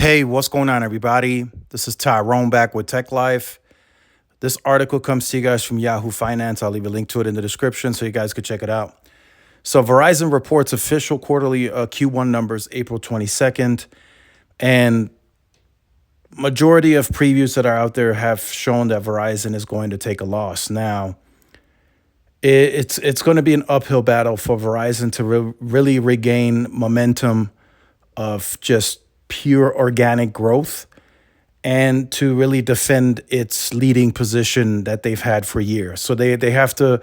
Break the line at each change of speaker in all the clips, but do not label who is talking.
Hey, what's going on, everybody? This is Tyrone back with Tech Life. This article comes to you guys from Yahoo Finance. I'll leave a link to it in the description so you guys could check it out. So Verizon reports official quarterly Q1 numbers April 22nd, and majority of previews that are out there have shown that Verizon is going to take a loss. Now, it's going to be an uphill battle for Verizon to really regain momentum of just pure organic growth and to really defend its leading position that they've had for years. So they have to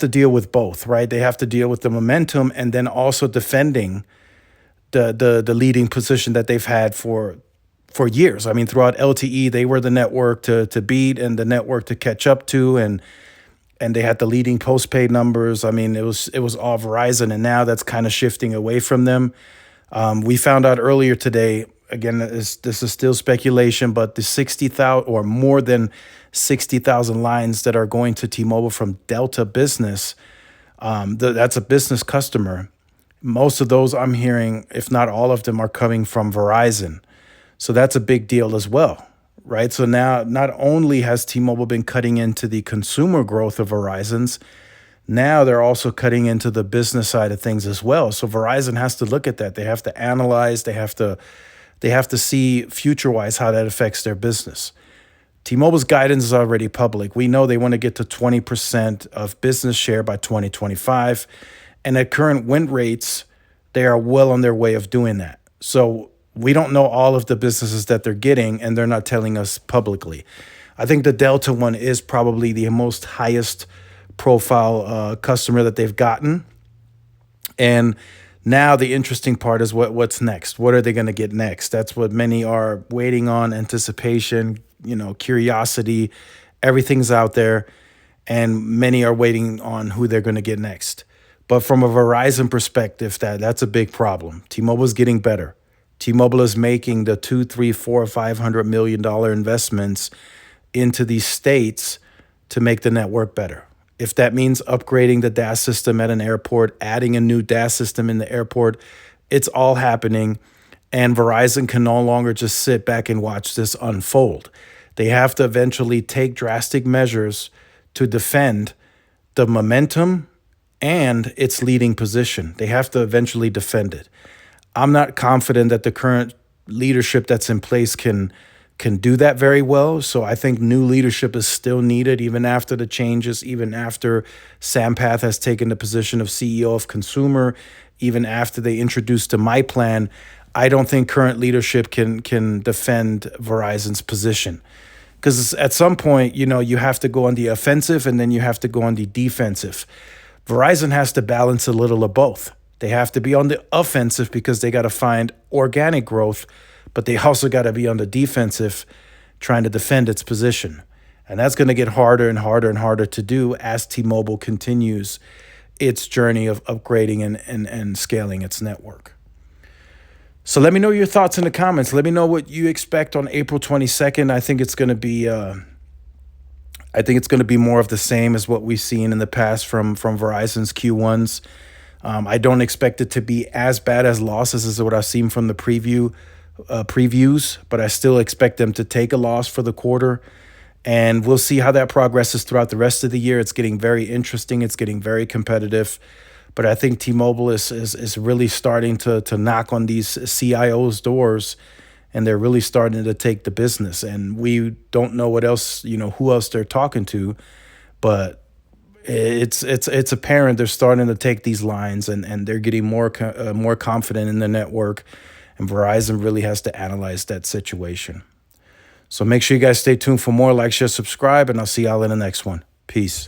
deal with both, right? They have to deal with the momentum and then also defending the leading position that they've had for years. I mean, throughout LTE, they were the network to beat and the network to catch up to, and they had the leading postpaid numbers. I mean, it was all Verizon, and now that's kind of shifting away from them. We found out earlier today, again, this is still speculation, but the 60,000 or more than 60,000 lines that are going to T-Mobile from Delta Business, that's a business customer. Most of those I'm hearing, if not all of them, are coming from Verizon. So that's a big deal as well, right? So now not only has T-Mobile been cutting into the consumer growth of Verizon's, now they're also cutting into the business side of things as well. So Verizon has to look at that. They have to analyze. They have to see future-wise how that affects their business. T-Mobile's guidance is already public. We know they want to get to 20% of business share by 2025. And at current win rates, they are well on their way of doing that. So we don't know all of the businesses that they're getting, and they're not telling us publicly. I think the Delta one is probably the most highest profile customer that they've gotten. And now the interesting part is what's next. What are they going to get next? That's what many are waiting on, anticipation, curiosity. Everything's out there, and many are waiting on who they're going to get next. But from a Verizon perspective, that's a big problem. T-Mobile is getting better. T-Mobile is making the $200, $300, $400, $500 million investments into these states to make the network better. If that means upgrading the DAS system at an airport, adding a new DAS system in the airport, it's all happening. And Verizon can no longer just sit back and watch this unfold. They have to eventually take drastic measures to defend the momentum and its leading position. They have to eventually defend it. I'm not confident that the current leadership that's in place can do that very well. So I think new leadership is still needed, even after the changes, even after Sampath has taken the position of CEO of consumer, even after they introduced the My Plan. I don't think current leadership can defend Verizon's position. Because at some point, you have to go on the offensive and then you have to go on the defensive. Verizon has to balance a little of both. They have to be on the offensive because they got to find organic growth, but they also got to be on the defensive trying to defend its position. And that's going to get harder and harder and harder to do as T-Mobile continues its journey of upgrading and scaling its network. So let me know your thoughts in the comments. Let me know what you expect on April 22nd. I think it's going to be more of the same as what we've seen in the past from Verizon's Q1s. I don't expect it to be as bad as losses as what I've seen from the previews, but I still expect them to take a loss for the quarter. And we'll see how that progresses throughout the rest of the year. It's getting very interesting. It's getting very competitive. But I think T-Mobile is really starting to knock on these CIOs' doors, and they're really starting to take the business. And we don't know what else, who else they're talking to, but it's apparent they're starting to take these lines, and they're getting more confident in the network. And Verizon really has to analyze that situation. So make sure you guys stay tuned for more. Like, share, subscribe, and I'll see y'all in the next one. Peace.